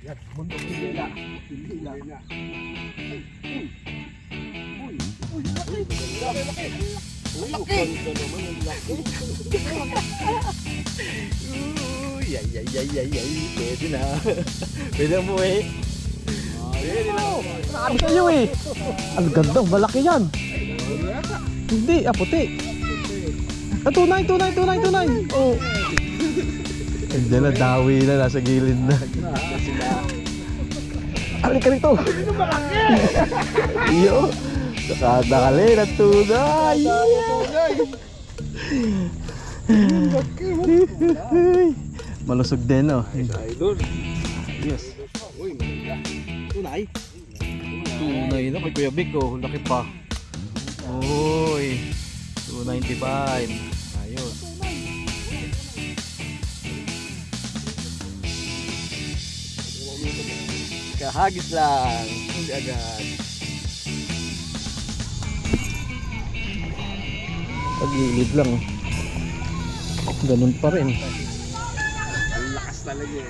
Yan, bundok hindi na. Hindi na. Uy, laki. Laki. Uy, ganda naman ang laki. Uy, ay. Pwede na. Pwede mo eh. Pwede na. Sabi sa'yo eh. Ang ganda, malaki yan. Hindi, puti. Tunay. Oh. Andiyan na, dawi na, nasa gilid na. Halika rito. Iyo. Nakadakali na tunay. Malusog din oh. Idol. Yes. Uy, maganda. Tunay. Tunay na kay Kuya Big oh, laki pa. Uy. 295. Ayos. Kahagis lang. Hindi agad. Pag-iilid lang. Ganun pa rin. Ang lakas talaga eh.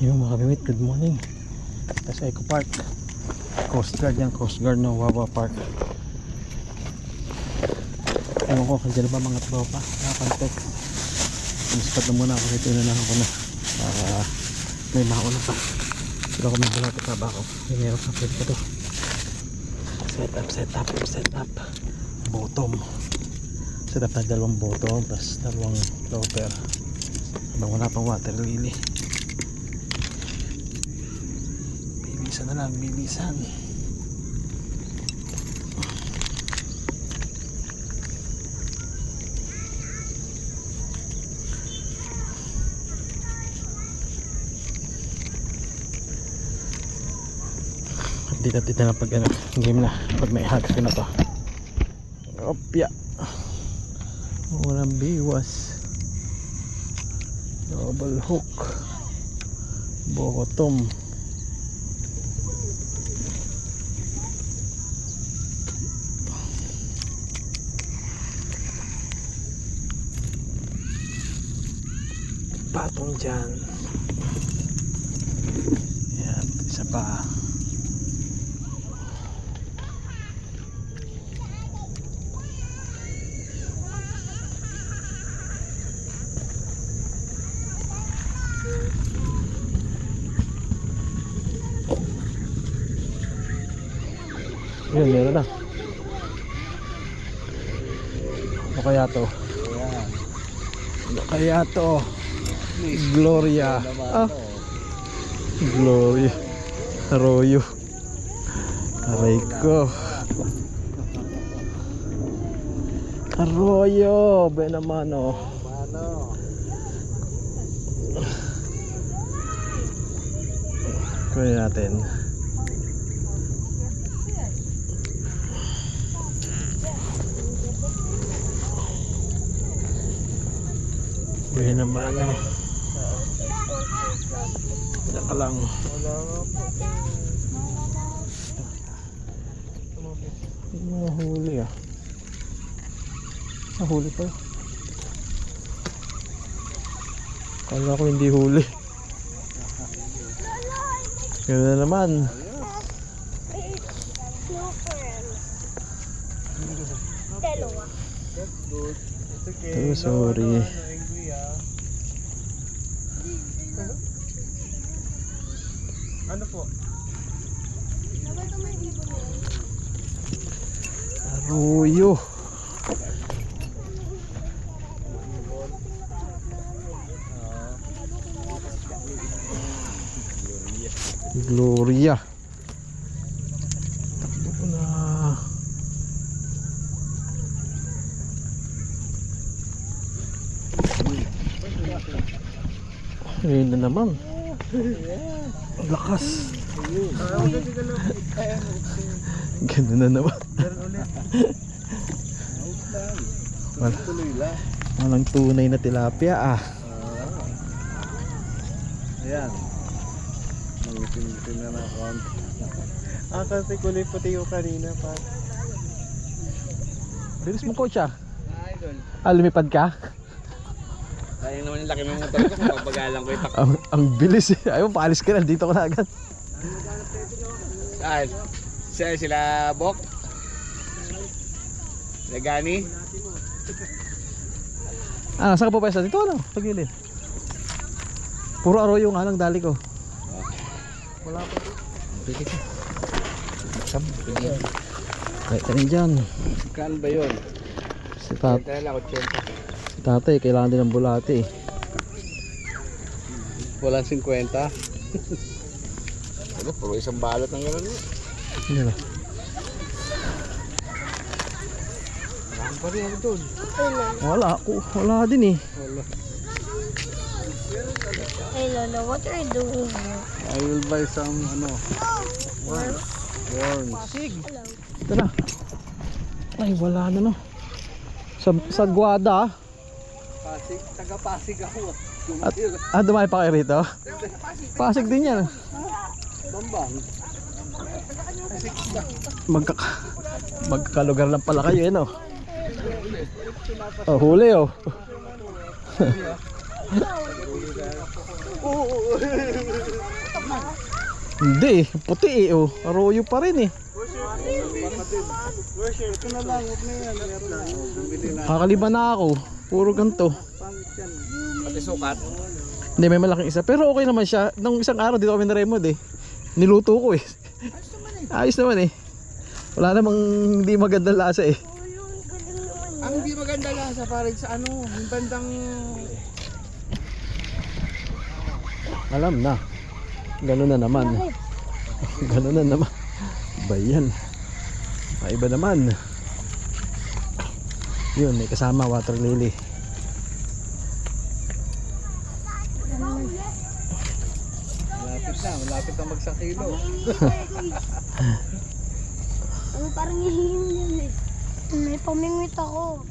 Yung mga kamimit, good morning. Sa Eco Park. Coast Guard yan, Coast Guard ng Wawa Park. Ewan ko, kandiyan na ba mga tropa? Nakakontext. Umuspat na muna ako dito, inanahan ko na. Para may mauna pa. Pero ako may bulate pa ba ako? Meron sa pwede ko to. Set up. Bottom. Set up na dalawang bottom, plus dalawang floater. Habang wala pang water lily. Bilisan na lang, bilisan. Update na pag game na, pag may hags ko na to. Opya. Walang biwas. Double hook. Bottom. Patong dyan. Yan, isa pa. Yan, meron na. Ano kaya to? Ano kaya to? Gloria. Gloria. Arroyo. Aray ko. Arroyo. Ba naman oh. Kunin natin. Kunin naman oh. Saka lang. Nahuli ah. Nahuli pa. Kala ko hindi huli. Gano'n na naman. Oh, sorry. Ano po? Arroyo. Gloria. Takbo ko na. Ayun na naman. Lakas. Ganda na naman. Walang tunay na tilapia ah. Ayan. Ang itim-itim na na konti. Kasi kulay puti yung kanina pa. Bilis mo coach ah. Idol. Lumipad ka? Sayang naman yung laki ng motor ko kung pabagalan ko yung takbo. Ang bilis eh. Ayun, paalis ka na. Dito ka na agad. Saan? Sila Bok? Sila Gani? Saan ka pa pwesta? Dito ano? Pagilid. Puro arroyo nga lang dali ko. Wala pa. Pwede ka. Kahit ka rin dyan. Kaan ba yun? Si Kaya lang, 80. tatay, kailangan din ng bulate eh. Walang 50. Ano, puro isang balot ng gano'n. Hindi na. Saan pa rin ako doon? Wala din eh. Wala. Hey Lola, what are you doing here? I will buy some, worms. Ito na. Ay, wala na no. Sa Guada. Pasig, taga-Pasig ako. Dumay pa kayo rito? Pasig din yan. Bambang. Magkakalugar lang pala kayo eh no. Oh, huli oh. Hindi, puti eh oh. Arroyo pa rin eh. Ito na lang, huwag na yan. Meron na. Bumili na. Kakaliban na ako. Puro ganito. Pangit yan. Pati sukat. Hindi, may malaking isa. Pero okay naman siya. Nung isang araw dito kami na Raymond eh. Niluto ko eh. Ayos naman eh. Wala namang hindi magandang lasa eh. Ang hindi maganda lang sa parang sa yung bandang... Alam na. Ganun na naman. Ganun na naman. Bayan. Maiba naman. Yun, may kasama water lily. Malapit na magsakilo. Ano parang hihingin yan eh. May pamingwit ako.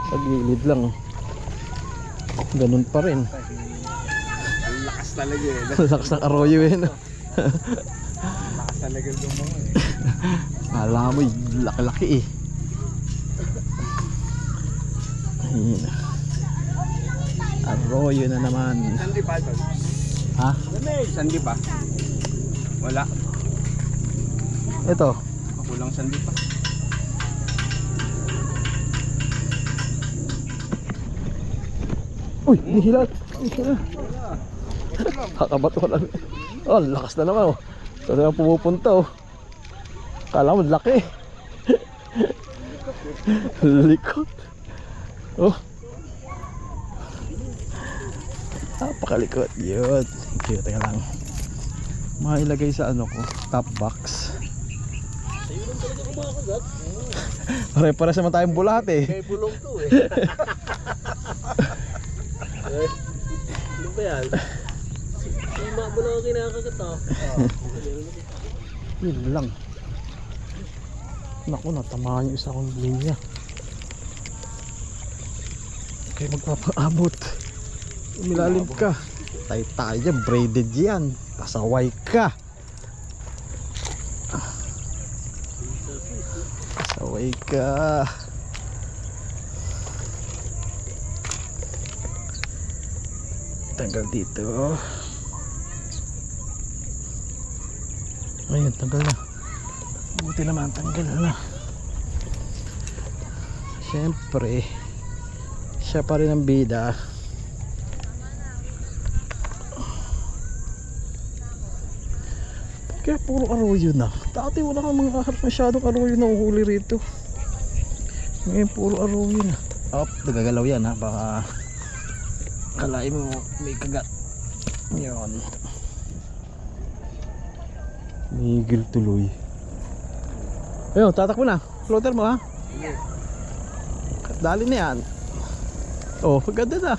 Sa gilid lang. Ganun pa rin. Ang lakas talaga eh. Lakas ng arroyo eh. No? Lakas talaga yung mga eh. Alam mo, laki-laki eh. Ayun. Arroyo na naman. Sandi pa ito? Ha? Sandi pa? Wala. Ito. Ako lang sandi pa. Uy, nihilal. Kakabato ko lang. Oh, lakas na naman oh. Ito na pumupunta oh. Kala mo laki. Likot. Oh. Napakalikot. Yun. Okay, teka lang. Mailagay sa ko, top box. Pare-pares naman tayong bulate. May bulong to eh. Ano ba yan? Lima mo lang kinakagat ah. Yun lang. Naku, natamaan yung isa kong linya. Okay, magpapaabot. Umilalim ka. Tay-tay dyan, braided yan. Pasaway ka. Pasaway ka. Tanggal dito. Ayun, tanggal na. Buti naman, tanggal na. Siyempre, siya pa rin ang bida. Kaya puro arroyo na. Dati wala kang masyadong arroyo na uhuli rito. Ngayon puro arroyo na. Up, nagagalaw yan ha. Baka kalain mo may kagat. Yan. Migil tuloy. Ayun, tatakbo na. Floater mo ha. Dali na yan. Oh, paganda na.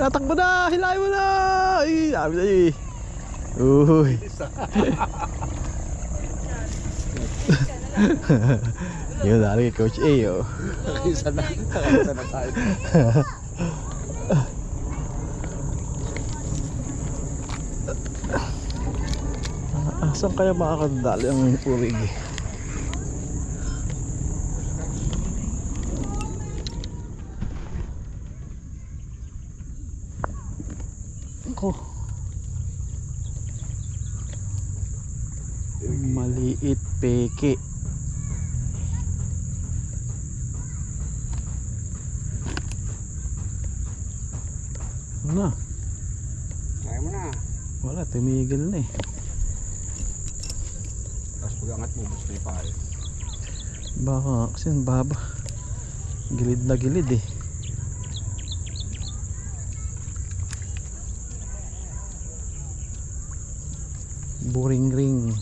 Tatakbo na. Hilahin mo na. Ay, sabi na eh. Uy. Yun, dali kay Coach A, oh. Isa na. Isa na tayo. Saan kaya makakadali ang urig? Ako. Maliit peke. Na. Kaya mo na. Wala, tumigil na eh. Tapos pag-angat mo, gusto yung pare. Baka kasi ang baba. Gilid na gilid eh. Boring ring.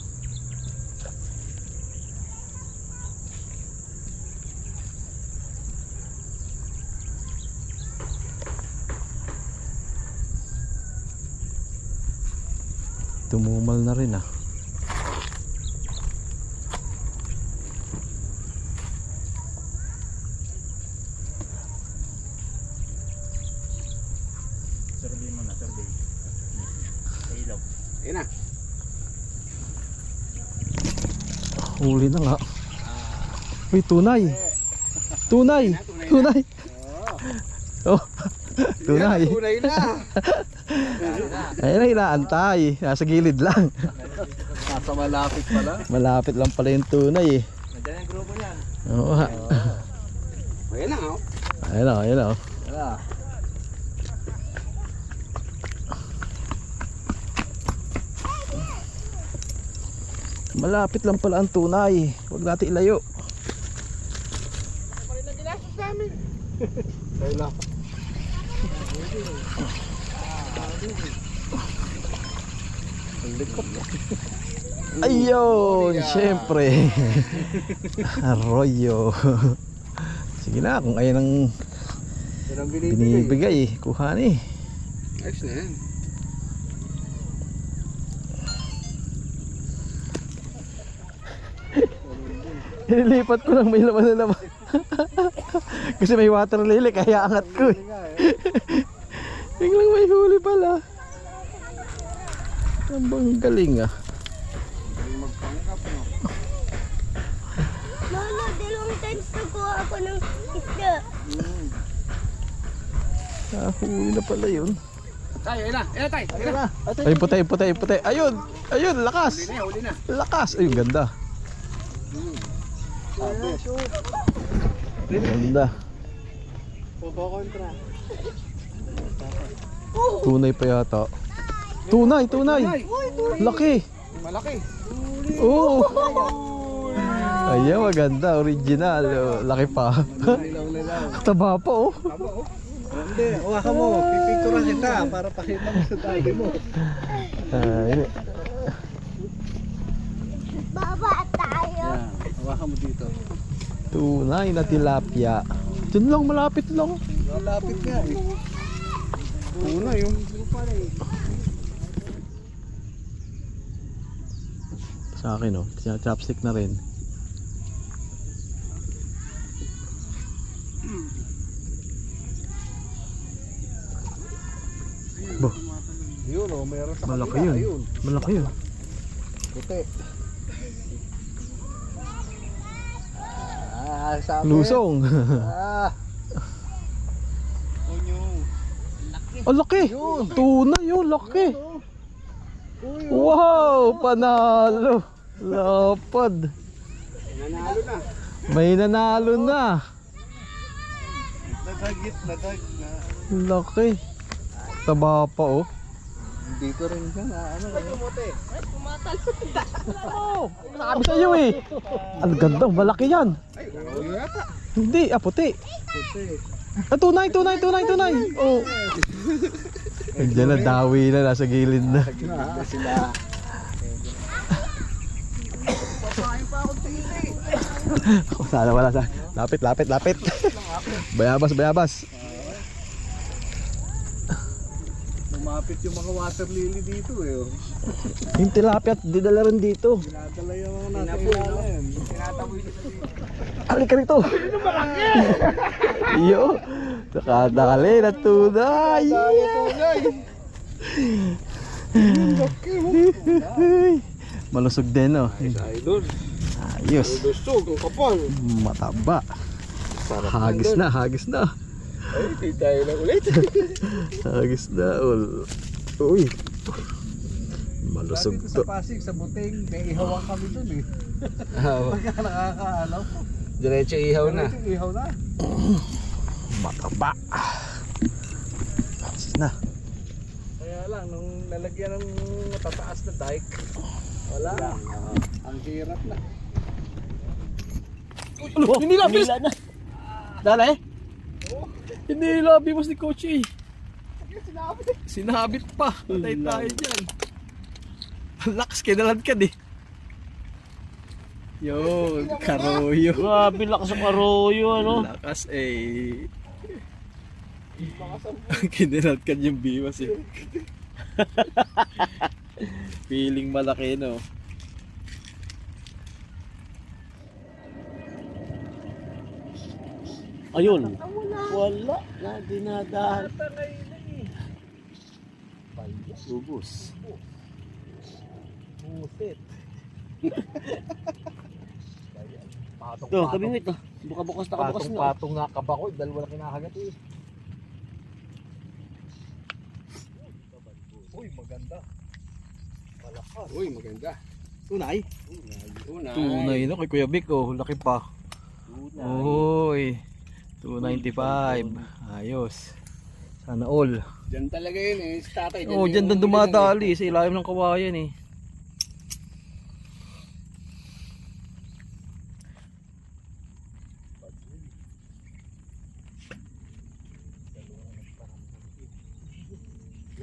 Tumumal na rin ah. Survey mo na, survey. Ilaw. Ayun na. Huli na nga. Uy, tunay. Tunay. Tunay. Oh. Tunay. Tunay na. Ayun na, inaantay. Nasa gilid lang. Nasa malapit pala. Malapit lang pala yung tunay eh. Nandiyan yung grupo niyan. Oo ha. Ayun na, oh. Ayun na, ayun na. Wala. Malapit lang pala ang tunay. Huwag natin ilayo. Ayun na. Ayun, syempre. Arroyo. Sige na, kung ayun ang Yan ang binibigay. binibigay, kuhanin. Ayos na yan. Nilipat ko lang may laman na naman. Kasi may water lily kaya angat ko eh. Biglang may huli pala. Ang bang galing ah. Galing magpanggap, no? Lolo, dalawang times nakuha ako ng isda. Huli na pala yun. Tay, ayun na. Ayun na, tay. Ayun na. Ay puti, puti, puti. Ayun, ayun, lakas. Huli na, huli na. Lakas. Ayun, ganda. Ganda. Pupukontra. Tunay pa yata. Tunay, tunay. Laki. Malaki. Oo. Ayan, maganda. Original. Oh, laki pa. Lilaw. Taba pa oh. Tama, oh. Hindi, hawakan mo. Pipicturean kita para pakita mo sa tayo mo. Ay, Baba tayo. Yan, hawakan mo dito. tunay na tilapia. Diyan lang, malapit lang. Malapit nga eh. Una yung Sa akin oh, chopstick na rin. Bo, yun oh, mayroon sa malaki kabila. yun. Ayun. Malaki yun. Puti. Sabi. Lusong. Ang laki. Tuna yun, laki. Wow, panalo. Lapad. Nanalo na. May nanalo na. Nadagit na. Laki. Taba pa oh. Dito rin siya na ano. Sabi sa iyo eh. Ang ganda, malaki yan. Ay, ulo yata. Hindi, puti. Puti. Ah, tunay. Oh. Andiyan na, dawi na, nasa gilid na. Na sila. Sana wala sa. Lapit. Bayabas. Lumapit yung mga water lily dito eh. Oh. Yung tilapia, dinala rin dito. Dinadala yung mga nasa ilalim. Tinataboy nila dito. Halika rito. Iyo. Nakadali na tunay. Malusog din, oh. Idol. Ayos. Lusog, ang kapal. Mataba. Hagis na, hagis na. Ay, di tayo lang ulit. Hagis na. Uy. Malusog Dati to. sa Pasig, sa Buting, may ihawan kami dun eh. Pagka nakakaalaw. Diretso ihaw na. Diretso ihaw na. Mataba. Hagis na. Kaya lang, nung nalagyan ng matataas na dike, wala. Ang hirap na. Hindi labis. Dala eh. Hindi labis ni Coach eh. Sinabit pa. Patay tayo dyan. Lakas kinalagkad eh. Yo, karoyo. Grabe, lakas ang aroyo, ano? Lakas eh. Kinalagkad yung biwas eh. Feeling malaki, no? Ayun. Wala. Na dinadahan. Ubus. Buset. Ito, kabingwit to. Buka-bukas na kabukas na. Patong nga kabako, dalawa na kinakagat eh. Uy, maganda. Malakas. Uy, maganda. Tunay. Una. Tunay na kay Kuya Vic, oh. Laki pa. Uy. 295. Ayos. Sana all. Diyan talaga yun eh. Sa tatay. Oh, dyan doon dumadali sa ilalim ng kawayan eh.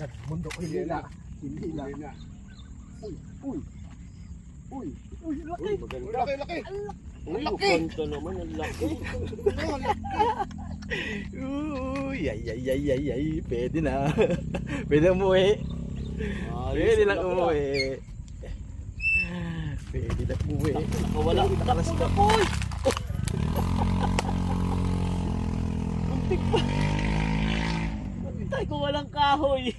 Yan, mundo ko hindi na. Hindi na. Uy, laki. Laki, laki. Ang laki. Ganda naman, ang laki. Uy, ay. Pwede na. Pwede na umuwi. Pwede lang umuwi. Pwede na umuwi. Nakawala. Nakalas ka. Muntik pa. Tay ko walang kahoy.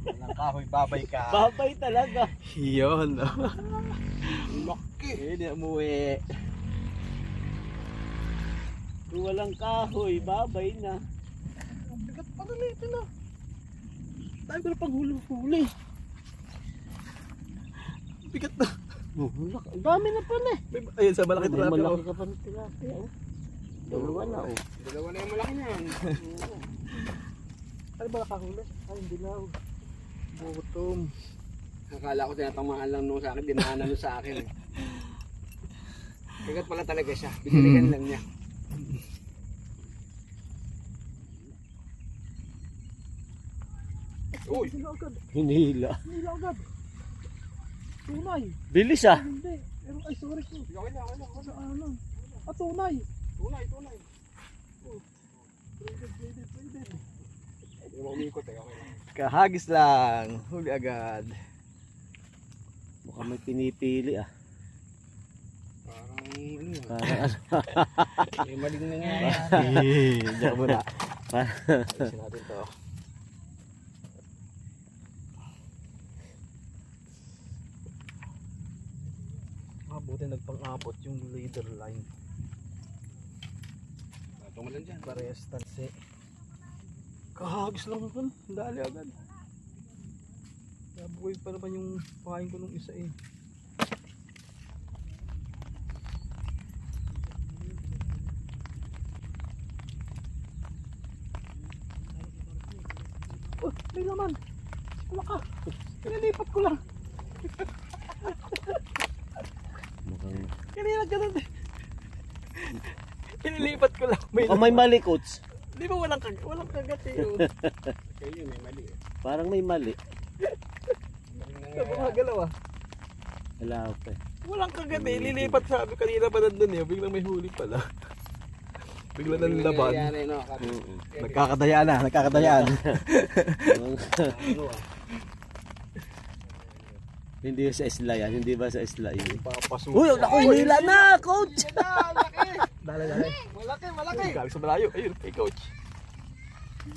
Walang kahoy, babay ka. Babay talaga. Yun. Laki. Pwede na umuwi. Kung walang kahoy, babay na. Ang bigat pa na nito na. Tayo ko na pang huli. Bigat na. Ang dami na pala eh. Ayun sa malaki May tilapia. malaki ka pa ng tilapia. Oh. Dalawa na oh. Dalawa na yung malaki niyan. Ano ba nakahuli? Ay, hindi na. Butom. Akala ko tinatamaan lang nung sa akin, dinaanan nung sa akin eh. Bigat pala talaga siya. Biniligan lang niya. Uy, Hinihila. nila agad. Tunay. Bilis ah. Hindi. Pero ay sorry ko. Okay na. Ano? Tunay. Tunay. Pwede. Hindi mo umikot eh. Okay lang. Kahagis lang. Huli agad. Mukhang may pinipili ah. Parang ano yan. Parang May maling nangyayari. Diyan mo na. Ayusin natin to. Buti nagpang-abot yung leader line. Ito mo lang dyan. Parehas tansi. Kahagis lang naman. Dali agad. Nabuhay pa naman yung pakain ko nung isa eh. Oh, may laman. Wala ka. Pinalipat ko lang. mukhang... Kanina ganun eh. Pinilipat ko lang. Mukhang may mali coach. Di ba walang kagat eh. Oh. Kayo may mali eh. Parang may mali. Maling Sa nangyayari. mga galaw ah. Wala ko pa eh. Walang kagat eh. Lilipat sabi kanina pa nandun eh. Biglang may huli pala. Biglang Maling nanlaban. nangyayari, no? Nagkakadayaan na. Nagkakadayaan. Ano ah. Hindi sa isla yan. Hindi ba sa isla yun? Papasok. Uy, naku, hila na coach! Dali malaki. Galing sa malayo. Ayun, kay coach.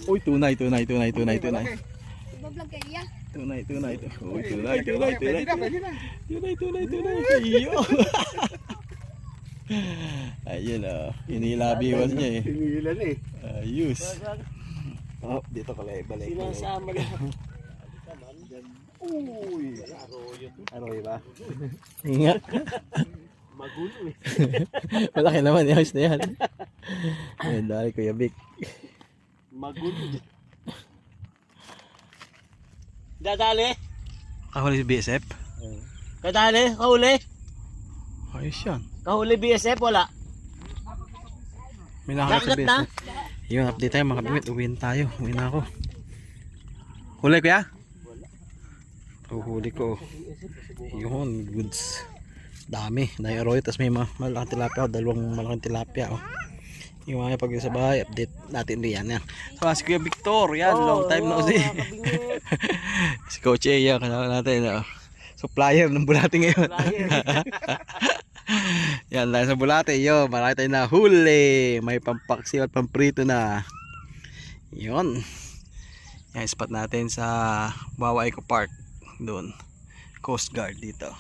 Uy, tunay. Ibablog kayo ya. Tunay. Uy, Pwede na. tunay. Iyo. Ayun inilabiwas niya eh. Tingilan eh. Ayos. Oh, dito ka lang balik. Sinasama na. Uy. Aroy ba? Nga. Magulo eh. Malaki naman, ayos na yan. Ayun, dahil Kuya Vic. Magulo. Dadali? Kahuli si BSF? Kadali? Kahuli? Ayos yan. Kahuli BSF? Wala. May nakakita sa Nakagat na? BSF. Yung update tayo mga kabimit, uwiin tayo. Uwi na ako. Huli Kuya? Huli ko. Yun, goods. Dami. Dahil aroy. Tapos may mga malaking tilapia. Dalawang malaking tilapia. Yung mga pag sa bahay, update natin rin yan. So, si Kuya Victor. Yan, long time no see. Si Coach A, yan. Kanala natin. Supplier ng bulate ngayon. Yan, dahil sa bulate. Yo, marami tayo na huli. May pampaksi at pamprito na. Yun. Yan, spot natin sa Wawa Eco Park. Doon. Coast Guard dito.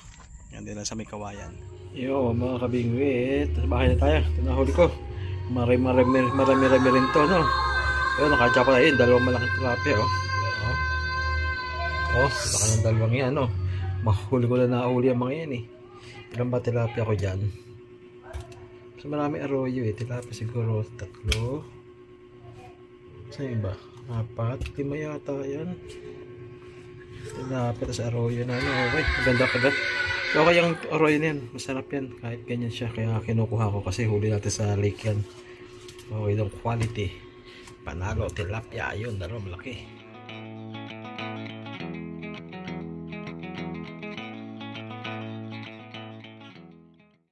Yan din lang sa may kawayan. Yo, mga kabingwit. Bahay na tayo. Ito na huli ko. Marami rin to, no? Yo, nakadya ko na yun. Dalawang malaking tilapia, laki ng dalawang yan, no? Mahuli ko na nahuli ang mga yan, eh. Ilan ba tilapia ko dyan? So, marami arroyo, eh. Tilapia siguro 3. Saan yung iba? 4, 5 yata yan. Tilapia sa arroyo na, ano? Okay, maganda ka ba? So, okay yung arroyo na yan. Masarap yan. Kahit ganyan siya. Kaya kinukuha ko kasi huli natin sa lake yan. Okay, yung quality. Panalo, tilapia. Ayun, dalawa malaki.